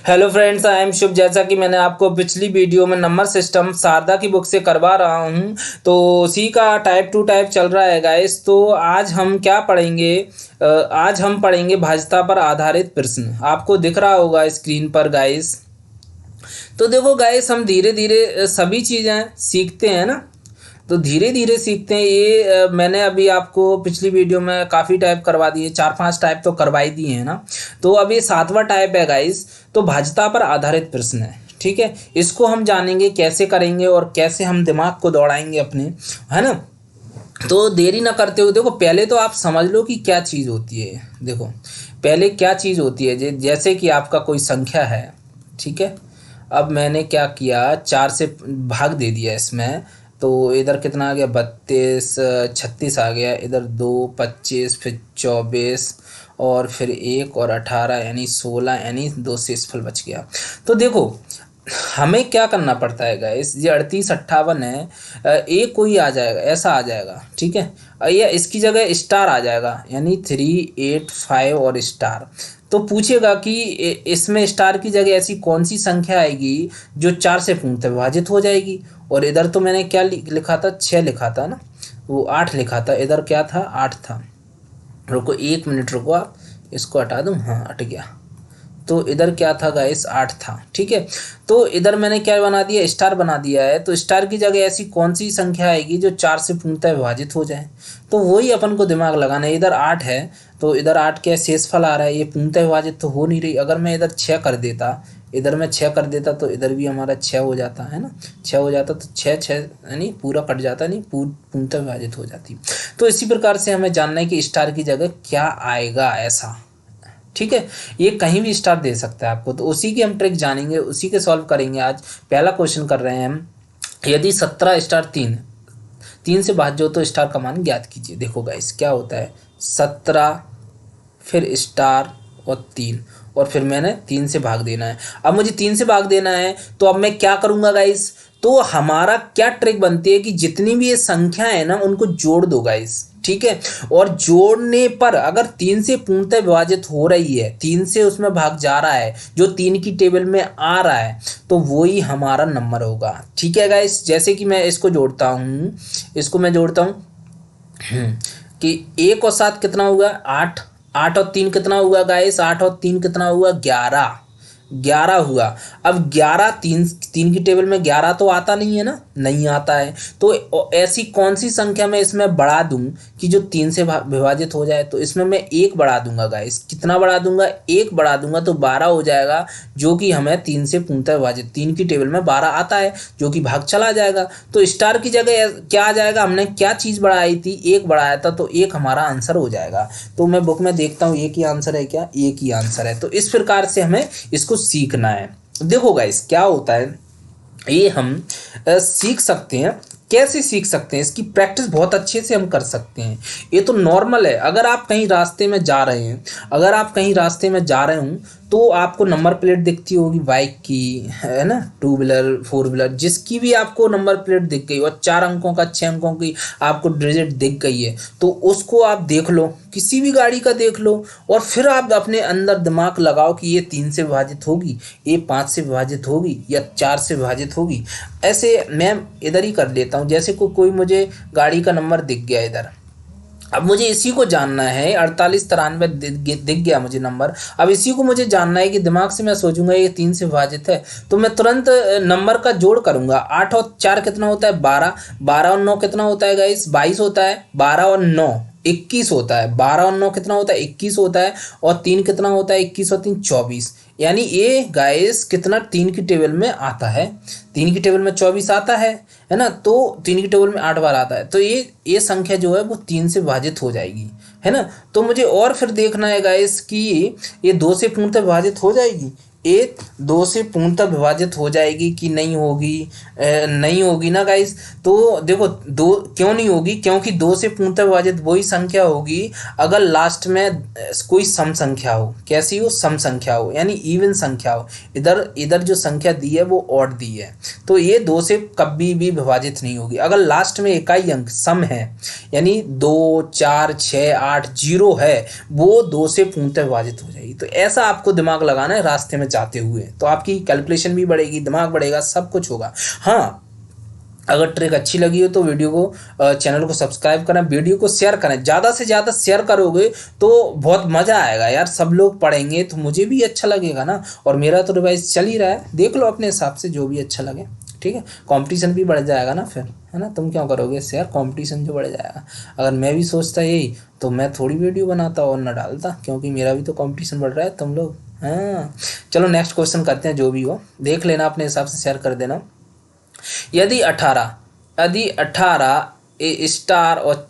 Hello friends, I am शुभ। जैसा कि मैंने आपको पिछली वीडियो में नंबर सिस्टम शारदा की बुक से करवा रहा हूं, तो उसी का टाइप टू टाइप चल रहा है गाइस। तो आज हम क्या पढ़ेंगे? आज हम पढ़ेंगे भाज्यता पर आधारित प्रश्न। आपको दिख रहा होगा स्क्रीन पर गाइस। तो देखो गाइस, हम धीरे धीरे सभी चीज़ें सीखते हैं ना। तो धीरे धीरे सीखते हैं। मैंने अभी आपको पिछली वीडियो में काफ़ी टाइप करवा दिए, 4-5 टाइप तो करवाई दिए हैं ना। तो अब ये 7वां टाइप है गाइस। तो भाज्यता पर आधारित प्रश्न है, ठीक है। इसको हम जानेंगे कैसे करेंगे और कैसे हम दिमाग को दौड़ाएंगे अपने, है ना। तो देरी ना करते हुए देखो, पहले तो आप समझ लो कि क्या चीज़ होती है। देखो पहले क्या चीज़ होती है, जैसे कि आपका कोई संख्या है, ठीक है। अब मैंने क्या किया, 4 से भाग दे दिया इसमें। तो इधर कितना आ गया, 32, 36 आ गया। इधर 2, 25, फिर 24 और फिर 1 और 18 यानी 16, यानी 2 शेषफल बच गया। तो देखो हमें क्या करना पड़ता है गाइस, ये 38, 58 है। एक कोई आ जाएगा, ऐसा आ जाएगा, ठीक है। या इसकी जगह स्टार आ जाएगा, यानी 3, 8, 5 और स्टार। तो पूछेगा कि इसमें स्टार की जगह ऐसी कौन सी संख्या आएगी जो 4 से पूर्णतः विभाजित हो जाएगी। और इधर तो मैंने क्या लिखा था, 6 लिखा था ना, वो 8 लिखा था। इधर क्या था, 8 था। रुको 1 मिनट रुको, आप इसको हटा दूँ, हाँ हट गया। तो इधर क्या था गाइस, 8 था, ठीक है। तो इधर मैंने क्या बना दिया, स्टार बना दिया है। तो स्टार की जगह ऐसी कौन सी संख्या आएगी जो 4 से पूर्णतः विभाजित हो जाए। तो वही अपन को दिमाग लगाना है। इधर 8 है, तो इधर 8 क्या शेषफल आ रहा है, ये पूर्णतः विभाजित तो हो नहीं रही। अगर मैं इधर 6 कर देता, इधर मैं 6 कर देता, तो इधर भी हमारा 6 हो जाता है ना। 6 हो जाता तो 6 6 यानी पूरा कट जाता, नहीं पूर्णतः विभाजित हो जाती। तो इसी प्रकार से हमें जानना है कि स्टार की जगह क्या आएगा ऐसा, ठीक है। ये कहीं भी स्टार दे सकता है आपको। तो उसी की हम ट्रिक जानेंगे, उसी के सॉल्व करेंगे आज। पहला क्वेश्चन कर रहे हैं हम। यदि 17 स्टार 3 से भाज्य हो तो स्टार का मान ज्ञात कीजिए। देखो गाइस क्या होता है, 17 फिर स्टार और 3, और फिर मैंने 3 से भाग देना है। अब मुझे 3 से भाग देना है, तो अब मैं क्या करूँगा गाइस, तो हमारा क्या ट्रिक बनती है कि जितनी भी ये संख्या है ना उनको जोड़ दो गाइस, ठीक है। और जोड़ने पर अगर 3 से पूर्णतः विभाजित हो रही है, 3 से उसमें भाग जा रहा है, जो 3 की टेबल में आ रहा है, तो वही हमारा नंबर होगा, ठीक है गाइस। जैसे कि मैं इसको जोड़ता हूँ, इसको मैं जोड़ता हूँ कि 1 और 7 कितना हुआ, 8। 8 और 3 कितना हुआ गाइस, 8 और 3 कितना हुआ, 11। 11 हुआ। अब 11, 3 की टेबल में 11 तो आता नहीं है ना, नहीं आता है। तो ऐसी कौन सी संख्या मैं इसमें बढ़ा दूं कि जो 3 से विभाजित हो जाए। तो इसमें मैं 1 बढ़ा दूंगा गाइस। कितना बढ़ा दूंगा, 1 बढ़ा दूंगा, तो 12 हो जाएगा। जो कि हमें 3 से पूर्णतः विभाजित, 3 की टेबल में 12 आता है, जो कि भाग चला जाएगा। तो स्टार की जगह क्या आ जाएगा, हमने क्या चीज़ बढ़ाई थी, 1 बढ़ाया था, तो 1 हमारा आंसर हो जाएगा। तो मैं बुक में देखता हूँ एक ही आंसर है क्या, एक ही आंसर है। तो इस प्रकार से हमें इसको सीखना है। देखो गाइस क्या होता है, ये हम सीख सकते हैं। कैसे सीख सकते हैं, इसकी प्रैक्टिस बहुत अच्छे से हम कर सकते हैं। ये तो नॉर्मल है। अगर आप कहीं रास्ते में जा रहे हैं, अगर आप कहीं रास्ते में जा रहे हूँ, तो आपको नंबर प्लेट दिखती होगी बाइक की, है ना, 2 व्हीलर 4 व्हीलर, जिसकी भी आपको नंबर प्लेट दिख गई और 4 अंकों का 6 अंकों की आपको डिजिट दिख गई है, तो उसको आप देख लो, किसी भी गाड़ी का देख लो, और फिर आप अपने अंदर दिमाग लगाओ कि ये 3 से विभाजित होगी, ये 5 से विभाजित होगी, या 4 से विभाजित होगी। ऐसे मैं इधर ही कर लेता हूँ। जैसे कोई मुझे गाड़ी का नंबर दिख गया इधर, अब मुझे इसी को जानना है। 4893 दिख गया मुझे नंबर। अब इसी को मुझे जानना है कि दिमाग से मैं सोचूंगा ये 3 से विभाजित है, तो मैं तुरंत नंबर का जोड़ करूंगा। 8 और 4 कितना होता है, 12। 12 और 9 कितना होता है गाइस, 22 होता है। 12 और 9 21 होता है। 12 और 9 कितना होता है, 21 होता है। और 3 कितना होता है, 21 और 3 24। यानी ये गाइस कितना 3 की टेबल में आता है, 3 की टेबल में 24 आता है ना। तो 3 की टेबल में 8 बार आता है। तो ये संख्या जो है वो 3 से विभाजित हो जाएगी, है ना। तो मुझे और फिर देखना है गाइस कि ये 2 से पूर्णतः विभाजित हो जाएगी, ये 2 से पूर्णतः विभाजित हो जाएगी कि नहीं होगी। नहीं होगी ना गाइस। तो देखो 2 क्यों नहीं होगी, क्योंकि 2 से पूर्णतः विभाजित वही संख्या होगी अगर लास्ट में कोई सम संख्या हो। कैसी हो, सम संख्या हो, यानी इवन संख्या हो। इधर जो संख्या दी है वो ऑड दी है, तो ये 2 से कभी भी विभाजित नहीं होगी। अगर लास्ट में इकाई अंक सम है, यानी 2 4 6 8 0 जीरो है वो 2 से पूर्णतः विभाजित हो जाएगी। तो ऐसा आपको दिमाग लगाना है रास्ते में जाते हुए, तो आपकी कैलकुलेशन भी बढ़ेगी, दिमाग बढ़ेगा, सब कुछ होगा। हाँ, अगर ट्रिक अच्छी लगी हो तो वीडियो को चैनल को सब्सक्राइब करें, वीडियो को शेयर करें, ज़्यादा से ज़्यादा शेयर करोगे तो बहुत मज़ा आएगा यार, सब लोग पढ़ेंगे तो मुझे भी अच्छा लगेगा ना। और मेरा तो रिवाइज चल ही रहा है, देख लो अपने हिसाब से जो भी अच्छा लगे, ठीक है। कंपटीशन भी बढ़ जाएगा ना फिर, है ना। तुम क्यों करोगे शेयर, कंपटीशन जो बढ़ जाएगा। अगर मैं भी सोचता यही तो मैं थोड़ी वीडियो बनाता और ना डालता, क्योंकि मेरा भी तो कंपटीशन बढ़ रहा है, तुम लोग। हाँ, चलो नेक्स्ट क्वेश्चन करते हैं, जो भी हो देख लेना, अपने हिसाब से शेयर कर देना। यदि 18 स्टार और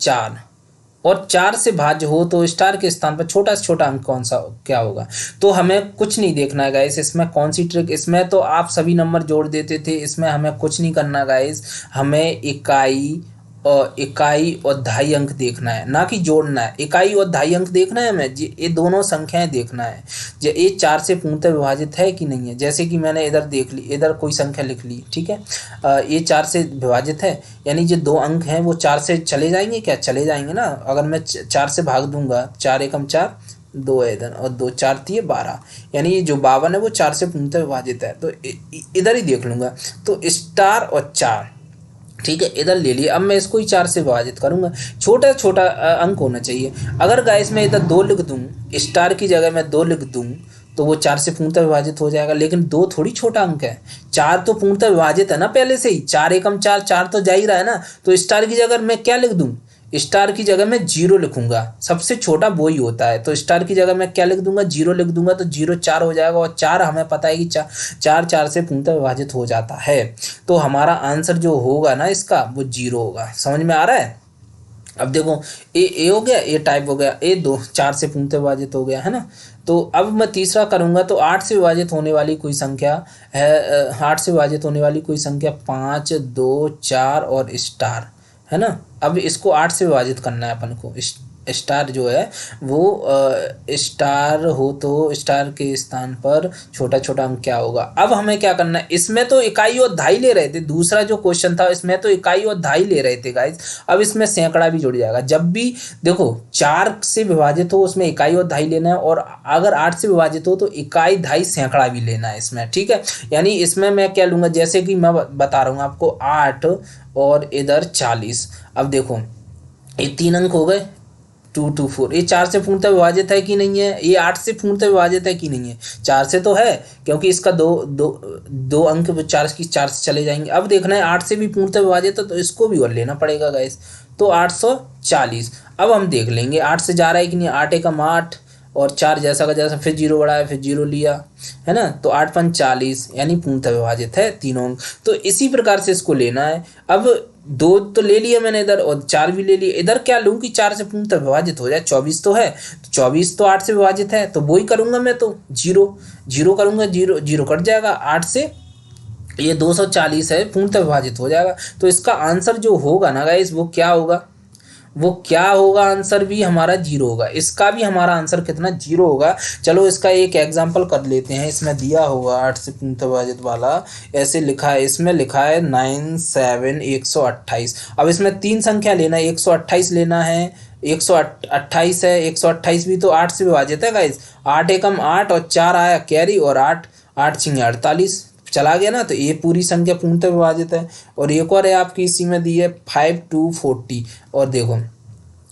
4 से भाज्य हो तो स्टार के स्थान पर छोटा से छोटा अंक कौन सा क्या होगा। तो हमें कुछ नहीं देखना है गाइस, इसमें कौन सी ट्रिक, इसमें तो आप सभी नंबर जोड़ देते थे, इसमें हमें कुछ नहीं करना गाइस। हमें इकाई और दहाई अंक देखना है, ना कि जोड़ना है। इकाई और दहाई अंक देखना है हमें, ये दोनों संख्याएं देखना है, ये 4 से पूर्णतः विभाजित है कि नहीं है। जैसे कि मैंने इधर देख ली, इधर कोई संख्या लिख ली, ठीक है, ये 4 से विभाजित है, यानी जो 2 अंक हैं वो 4 से चले जाएंगे क्या, चले जाएंगे ना। अगर मैं 4 से भाग दूंगा, 4 एकम 4, 2 है इधर, और 2 4 3 12, यानी ये जो 52 है वो 4 से पूर्णतः विभाजित है, तो इधर ही देख लूँगा। तो स्टार और 4, ठीक है, इधर ले लिया। अब मैं इसको ही 4 से विभाजित करूंगा, छोटा छोटा अंक होना चाहिए। अगर गाइस मैं इधर 2 लिख दूं, स्टार की जगह मैं 2 लिख दूं तो वो 4 से पूर्णतः विभाजित हो जाएगा, लेकिन 2 थोड़ी छोटा अंक है, 4 तो पूर्णतः विभाजित है ना पहले से ही। 4 एकम 4, 4 तो जा ही रहा है ना। तो स्टार की जगह मैं क्या लिख दूं, स्टार की जगह मैं 0 लिखूंगा, सबसे छोटा वो ही होता है। तो स्टार की जगह मैं क्या लिख दूंगा, 0 लिख दूंगा, तो 0 4 हो जाएगा, और 4 हमें पता है कि 4 से पूर्णतः विभाजित हो जाता है। तो हमारा आंसर जो होगा ना इसका, वो 0 होगा। समझ में आ रहा है। अब देखो, ए हो गया, ए टाइप हो गया, ए 2 4 से पूर्णतः विभाजित हो गया, है ना। तो अब मैं तीसरा करूंगा, तो 8 से विभाजित होने वाली कोई संख्या है, 8 से विभाजित होने वाली कोई संख्या 5 2 4 और स्टार, है ना। अब इसको 8 से विभाजित करना है अपन को। स्टार जो है वो स्टार हो तो स्टार के स्थान पर छोटा छोटा अंक क्या होगा। अब हमें क्या करना है, इसमें तो इकाई और दहाई ले रहे थे, दूसरा जो क्वेश्चन था इसमें तो इकाई और दहाई ले रहे थे गाइस। अब इसमें सैकड़ा भी जुड़ जाएगा। जब भी देखो 4 से विभाजित हो उसमें इकाई और दहाई लेना है, और अगर 8 से विभाजित हो तो इकाई दहाई सैकड़ा भी लेना है इसमें, ठीक है। यानी इसमें मैं क्या लूँगा, जैसे कि मैं बता रहा हूँ आपको, 8 और इधर 40। अब देखो ये 3 अंक हो गए, 2 2 4, ये 4 से पूर्णतः विभाजित है कि नहीं है, ये 8 से पूर्णतः विभाजित है कि नहीं है, 4 से तो है, क्योंकि इसका दो अंक 4 से चले जाएंगे। अब देखना है 8 से भी पूर्णतः विभाजित है, तो इसको भी और लेना पड़ेगा गाइस। तो 840। अब हम देख लेंगे 8 से जा रहा है कि नहीं, 8 एकम 8 और 4 जैसा का जैसा, फिर 0 बढ़ाया, फिर 0 लिया, है ना। तो 8 5 40, यानी पूर्णतः विभाजित है तीनों अंक। तो इसी प्रकार से इसको लेना है। अब 2 तो ले लिया मैंने इधर, और 4 भी ले लिया। इधर क्या लूँ कि 4 से पूर्णतः विभाजित हो जाए, 24 तो है, तो 24 तो 8 से विभाजित है, तो वही करूँगा मैं, तो 0 करूँगा, 0 कट जाएगा, 8 से ये 240 है, पूर्णतः विभाजित हो जाएगा। तो इसका आंसर जो होगा ना गाइस, वो क्या होगा, आंसर भी हमारा 0 होगा। इसका भी हमारा आंसर कितना, 0 होगा। चलो इसका एक एग्जांपल कर लेते हैं। इसमें दिया होगा 8 से पूर्णतः विभाजित वाला, ऐसे लिखा है, इसमें लिखा है 9 7 128। अब इसमें 3 संख्या लेना है, 128 लेना है, 128 है, 128 भी तो 8 से विभाजित है गाइस। 8 एकम 8 और 4 आया कैरी, और 8 8 छिंगे 48 चला गया ना, तो ये पूरी संख्या पूर्णतः विभाजित है। और एक और है आपकी इसी में दी है 5 2 40, और देखो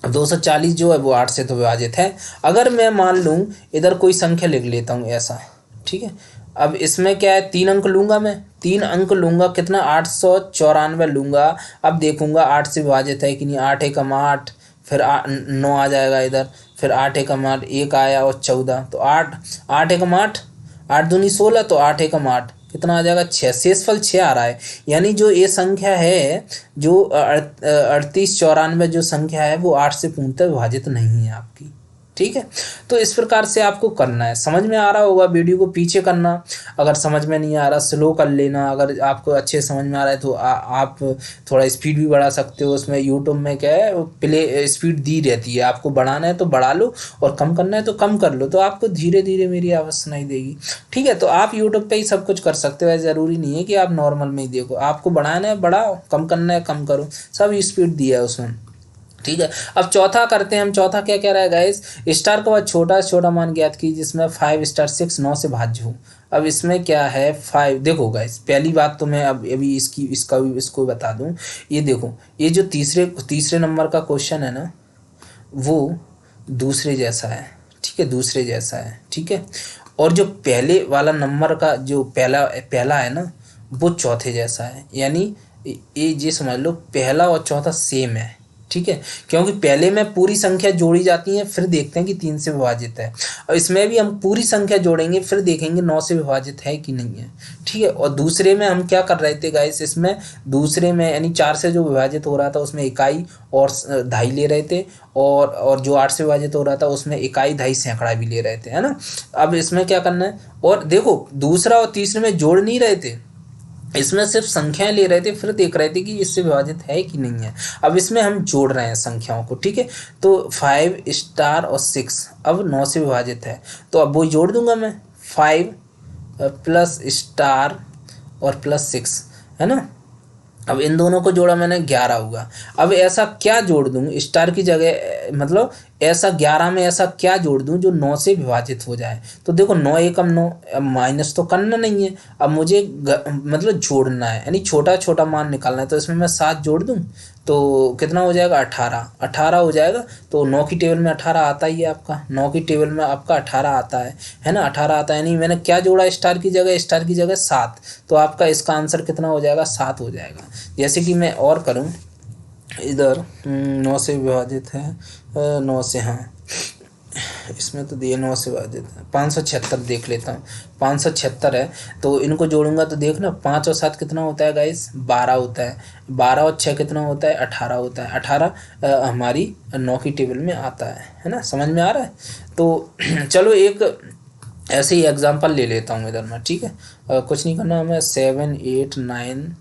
240 जो है वो 8 से तो विभाजित है। अगर मैं मान लूँ इधर कोई संख्या लिख लेता हूँ ऐसा, ठीक है। अब इसमें क्या है, 3 अंक लूँगा मैं, 3 अंक लूँगा, कितना 894 लूँगा। अब देखूँगा 8 से विभाजित है कि नहीं, 8 एकम 8, फिर 9 आ जाएगा इधर, फिर 8 एकम 8, 1 आया और 14, तो 8 एकम 8, 8 दूनी 16, तो 8 एकम 8 कितना आ जाएगा, 6। शेषफल 6 आ रहा है, यानी जो ये संख्या है, जो 3894 जो संख्या है, वो 8 से पूर्णतः विभाजित नहीं है आपकी, ठीक है। तो इस प्रकार से आपको करना है। समझ में आ रहा होगा, वीडियो को पीछे करना, अगर समझ में नहीं आ रहा स्लो कर लेना। अगर आपको अच्छे समझ में आ रहा है तो आप थोड़ा स्पीड भी बढ़ा सकते हो। उसमें यूट्यूब में क्या है, प्ले स्पीड दी रहती है, आपको बढ़ाना है तो बढ़ा लो, और कम करना है तो कम कर लो, तो आपको धीरे धीरे मेरी आवाज़ सुनाई देगी, ठीक है। तो आप यूट्यूब पर ही सब कुछ कर सकते हो, ज़रूरी नहीं है कि आप नॉर्मल में ही देखो। आपको बढ़ाना है बढ़ाओ, कम करना है कम करो, सब स्पीड दिया है उसमें। ठीक है। अब चौथा करते हैं हम। चौथा क्या कह रहा है गाइस, स्टार का छोटा से छोटा मान ज्ञात कीजिए जिसमें 5 स्टार 6 9 से भाज्य हो। अब इसमें क्या है 5, देखो गाइस पहली बात तो मैं अब अभी इसको बता दूं। ये देखो, ये जो तीसरे नंबर का क्वेश्चन है ना, वो दूसरे जैसा है, ठीक है, दूसरे जैसा है, ठीक है। और जो पहले वाला नंबर का जो पहला पहला है ना, वो चौथे जैसा है। यानी ये समझ लो पहला और चौथा सेम है, ठीक है। क्योंकि पहले में पूरी संख्या जोड़ी जाती है, फिर देखते हैं कि 3 से विभाजित है, और इसमें भी हम पूरी संख्या जोड़ेंगे, फिर देखेंगे 9 से विभाजित है कि नहीं है, ठीक है। और दूसरे में हम क्या कर रहे थे गाइस, इसमें दूसरे में यानी 4 से जो विभाजित हो रहा था उसमें इकाई और ढाई ले रहे थे, और जो 8 से विभाजित हो रहा था उसमें इकाई ढाई सैकड़ा भी ले रहे थे, है ना। अब इसमें क्या करना है, और देखो दूसरा और तीसरे में जोड़ नहीं रहे थे, इसमें सिर्फ संख्याएं ले रहे थे, फिर देख रहे थे कि इससे विभाजित है कि नहीं है। अब इसमें हम जोड़ रहे हैं संख्याओं को, ठीक है। तो 5 स्टार और 6 अब 9 से विभाजित है, तो अब वो जोड़ दूंगा मैं, 5 प्लस स्टार और प्लस 6, है ना। अब इन दोनों को जोड़ा मैंने 11 हुआ। अब ऐसा क्या जोड़ दूं स्टार की जगह, मतलब ऐसा 11 में ऐसा क्या जोड़ दूं जो 9 से विभाजित हो जाए। तो देखो 9 एकम 9, अब माइनस तो करना नहीं है, अब मुझे मतलब जोड़ना है, यानी छोटा छोटा मान निकालना है। तो इसमें मैं 7 जोड़ दूं तो कितना हो जाएगा, 18 हो जाएगा। तो 9 की टेबल में 18 आता ही है आपका, 9 की टेबल में आपका 18 आता है ना, 18 आता है। यानी मैंने क्या जोड़ा स्टार की जगह 7, तो आपका इसका आंसर कितना हो जाएगा, 7 हो जाएगा। जैसे कि मैं और करूं, इधर 9 से विभाजित है, 9 से, हाँ इसमें तो दिए 9 से विभाजित है, 576 देख लेता हूँ, 576 है। तो इनको जोड़ूंगा तो देखना 5 और 7 कितना होता है गाइस, 12 होता है। 12 और 6 कितना होता है, 18 होता है। 18 हमारी 9 की टेबल में आता है ना, समझ में आ रहा है। तो चलो एक ऐसे ही एग्जांपल ले लेता हूँ इधर मैं, ठीक है। कुछ नहीं करना हमें, 7 8 9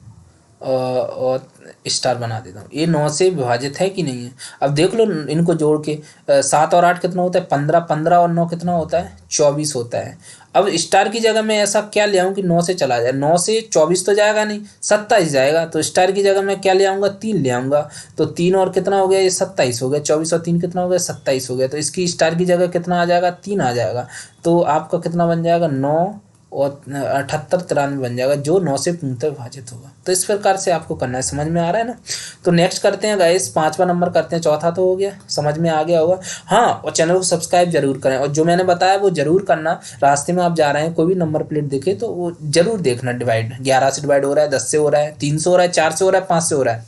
और स्टार बना देता हूँ। ये 9 से विभाजित है कि नहीं है, अब देख लो इनको जोड़ के। 7 और 8 कितना होता है, 15, 15 और 9 कितना होता है, 24 होता है। अब स्टार की जगह मैं ऐसा क्या ले आऊँ कि 9 से चला जाए, 9 से 24 तो जाएगा नहीं, 27 जाएगा। तो स्टार की जगह मैं क्या ले आऊँगा, 3 ले आऊँगा। तो 3 और कितना हो गया, ये 27 हो गया, 24 और 3 कितना हो गया, 27 हो गया। तो इसकी स्टार की जगह कितना आ जाएगा, 3 आ जाएगा। तो आपका कितना बन जाएगा, 9 और 78 93 बन जाएगा, जो 9 से पूर्णतः विभाजित होगा। तो इस प्रकार से आपको करना है, समझ में आ रहा है ना। तो नेक्स्ट करते हैं गाइस, 5वां नंबर करते हैं। चौथा तो हो गया, समझ में आ गया होगा। हाँ, और चैनल को सब्सक्राइब जरूर करें, और जो मैंने बताया वो जरूर करना। रास्ते में आप जा रहे हैं, कोई भी नंबर प्लेट दिखे तो वो जरूर देखना। डिवाइड 11 से डिवाइड हो रहा है, 10 से हो रहा है, 3 से हो रहा है, 4 से हो रहा है, 5 से हो रहा है,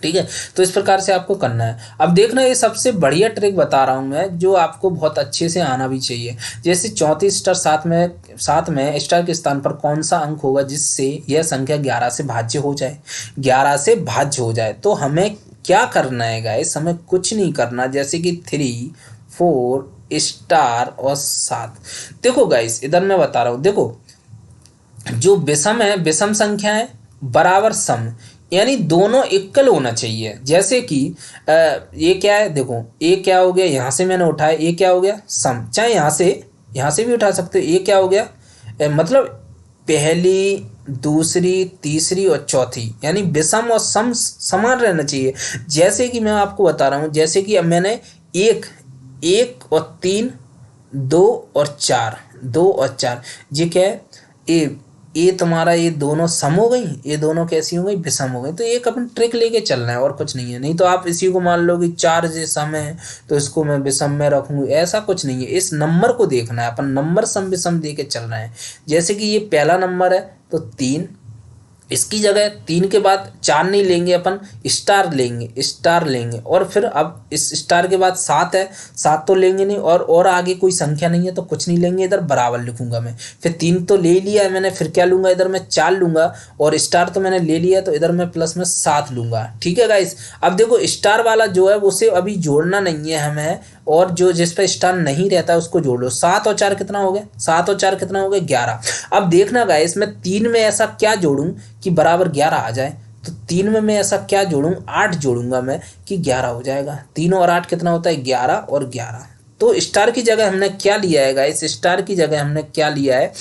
ठीक है। तो इस प्रकार से आपको करना है। अब देखना, ये सबसे बढ़िया ट्रिक बता रहा हूँ मैं, जो आपको बहुत अच्छे से आना भी चाहिए। जैसे 34 स्टार 7 में स्टार के स्थान पर कौन सा अंक होगा जिससे यह संख्या 11 से भाज्य हो जाए, 11 से भाज्य हो जाए। तो हमें क्या करना है गाइस, हमें कुछ नहीं करना। जैसे कि 3 4 स्टार और 7, देखो गाइस इधर मैं बता रहा हूँ, देखो जो विषम है, विषम संख्या है बराबर सम, यानी दोनों इक्वल होना चाहिए। जैसे कि ये क्या है, देखो ये क्या हो गया, यहाँ से मैंने उठाया, ये क्या हो गया, सम। चाहे यहाँ से भी उठा सकते हो। ये क्या हो गया, मतलब पहली दूसरी तीसरी और चौथी, यानी विषम और सम समान रहना चाहिए। जैसे कि मैं आपको बता रहा हूँ, जैसे कि अब मैंने 1 और 3 2 और 4 ये क्या है, ये तुम्हारा ये दोनों सम हो गई, ये दोनों कैसी हो गई, विषम हो गई। तो एक अपन ट्रिक लेके चलना है और कुछ नहीं है। नहीं तो आप इसी को मान लो कि 4 जे सम है तो इसको मैं विषम में रखूँ, ऐसा कुछ नहीं है। इस नंबर को देखना है, अपन नंबर सम विषम दे के चलना है। जैसे कि ये पहला नंबर है तो 3, इसकी जगह 3 के बाद 4 नहीं लेंगे, अपन स्टार लेंगे। और फिर अब इस स्टार के बाद 7 है, 7 तो लेंगे नहीं, और आगे कोई संख्या नहीं है तो कुछ नहीं लेंगे, इधर बराबर लिखूंगा मैं। फिर 3 तो ले लिया है मैंने, फिर क्या लूंगा, इधर मैं 4 लूंगा, और स्टार तो मैंने ले लिया तो इधर मैं प्लस में 7 लूंगा, ठीक है गाइस। अब देखो स्टार वाला जो है उसे अभी जोड़ना नहीं है हमें, और जो जिस पर स्टार नहीं रहता है उसको जोड़ लो। 7 और 4 कितना हो गया, 7 और 4 कितना हो गया, 11। अब देखना गाइस, मैं 3 में ऐसा क्या जोड़ूं कि बराबर 11 आ जाए। तो 3 में मैं ऐसा क्या जोड़ूं, 8 जोड़ूंगा मैं कि 11 हो जाएगा। 3 और 8 कितना होता है, 11 और 11। तो स्टार की जगह हमने क्या लिया है गाइस, स्टार की जगह हमने क्या लिया है,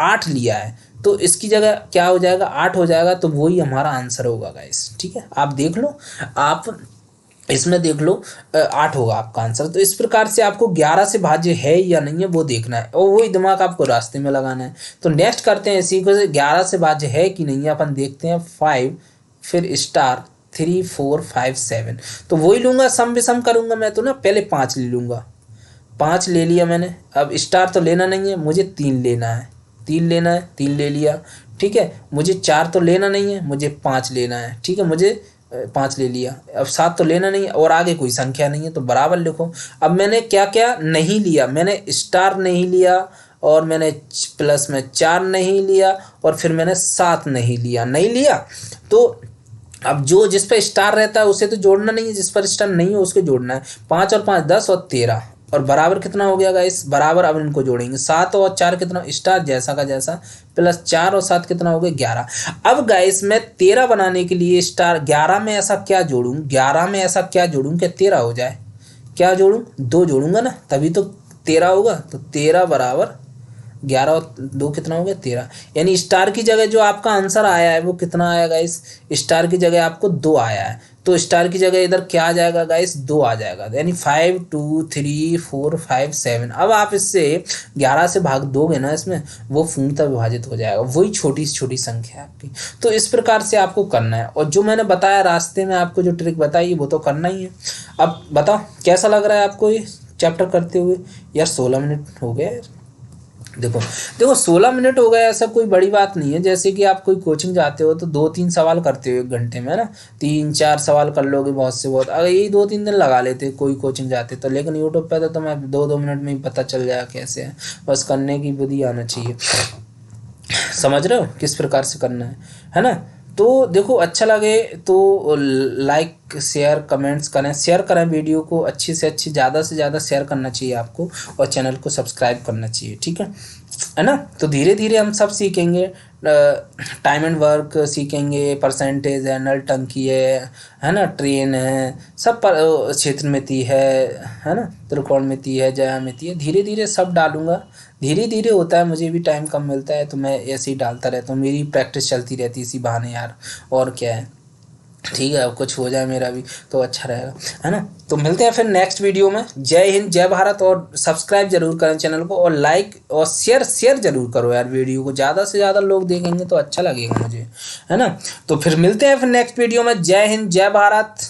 8 लिया है। तो इसकी जगह क्या हो जाएगा, 8 हो जाएगा। तो वही हमारा आंसर होगा गाइस, ठीक है। आप देख लो, आप इसमें देख लो 8 होगा आपका आंसर। तो इस प्रकार से आपको 11 से भाज्य है या नहीं है वो देखना है, और वही दिमाग आपको रास्ते में लगाना है। तो नेक्स्ट करते हैं इसी को, 11 से भाज्य है कि नहीं है अपन देखते हैं। 5 फिर स्टार 3 4 5 7, तो वही लूँगा, सम विषम करूँगा मैं तो ना, पहले 5 ले लूँगा। 5 ले लिया मैंने। अब स्टार तो लेना नहीं है मुझे, 3 लेना है, 3 लेना है, 3 ले लिया। ठीक है, मुझे 4 तो लेना नहीं है, मुझे 5 लेना है। ठीक है, मुझे 5 ले लिया। अब 7 तो लेना नहीं है, और आगे कोई संख्या नहीं है तो बराबर लिखो। अब मैंने क्या क्या नहीं लिया, मैंने स्टार नहीं लिया, और मैंने प्लस में 4 नहीं लिया, और फिर मैंने 7 नहीं लिया, नहीं लिया। तो अब जो जिस पर स्टार रहता है उसे तो जोड़ना नहीं है, जिस पर स्टार नहीं है उसको जोड़ना है। 5 और 5 10 और 13, और बराबर कितना हो गया गाइस, बराबर। अब इनको जोड़ेंगे, 7 और 4 कितना, स्टार जैसा का जैसा, प्लस 4 और 7 कितना हो गया 11। अब गाइस मैं 13 बनाने के लिए स्टार 11 में ऐसा क्या जोड़ूं, 11 में ऐसा क्या जोड़ूं कि 13 हो जाए। क्या जोड़ूं, 2 जोड़ूंगा ना, तभी तो 13 होगा। तो 13 बराबर 11 और 2 कितना हो गया 13। यानी स्टार की जगह जो आपका आंसर आया है वो कितना आया गाइस, स्टार की जगह आपको 2 आया है। तो स्टार की जगह इधर क्या आ जाएगा गाइस, 2 आ जाएगा। यानी 5 2 3 4 5 7। अब आप इससे 11 से भाग दोगे ना, इसमें वो पूर्णतः विभाजित हो जाएगा, वही छोटी से छोटी संख्या है आपकी। तो इस प्रकार से आपको करना है, और जो मैंने बताया रास्ते में आपको जो ट्रिक बताई वो तो करना ही है। अब बताओ कैसा लग रहा है आपको ये चैप्टर करते हुए। यार 16 मिनट हो गए। देखो देखो 16 मिनट हो गए, ऐसा कोई बड़ी बात नहीं है। जैसे कि आप कोई कोचिंग जाते हो तो 2-3 सवाल करते हो 1 घंटे में, है ना, 3-4 सवाल कर लोगे बहुत से बहुत। अगर यही 2-3 दिन लगा लेते कोई कोचिंग जाते तो, लेकिन यूट्यूब पे तो मैं 2-2 मिनट में ही पता चल जाएगा कैसे है। बस करने की बुद्धि आना चाहिए, समझ रहे हो किस प्रकार से करना है ना। तो देखो अच्छा लगे तो लाइक शेयर कमेंट्स करें, शेयर करें वीडियो को, अच्छी से अच्छी ज़्यादा से ज़्यादा शेयर करना चाहिए आपको, और चैनल को सब्सक्राइब करना चाहिए। ठीक है ना। तो धीरे धीरे हम सब सीखेंगे, टाइम एंड वर्क सीखेंगे, परसेंटेज है, नल टंकी है ना, ट्रेन है, सब पर क्षेत्रमिति है ना, त्रिकोणमिति है, ज्यामिति है, धीरे धीरे सब डालूंगा। धीरे धीरे होता है, मुझे भी टाइम कम मिलता है तो मैं ऐसे ही डालता रहता हूँ, मेरी प्रैक्टिस चलती रहती है इसी बहाने यार, और क्या है। ठीक है, अब कुछ हो जाए मेरा भी तो अच्छा रहेगा, है ना। तो मिलते हैं फिर नेक्स्ट वीडियो में। जय हिंद, जय भारत, और सब्सक्राइब जरूर करें चैनल को, और लाइक और शेयर जरूर करो यार, वीडियो को ज़्यादा से ज़्यादा लोग देखेंगे तो अच्छा लगेगा मुझे, है ना। तो फिर मिलते हैं फिर नेक्स्ट वीडियो में। जय हिंद, जय भारत।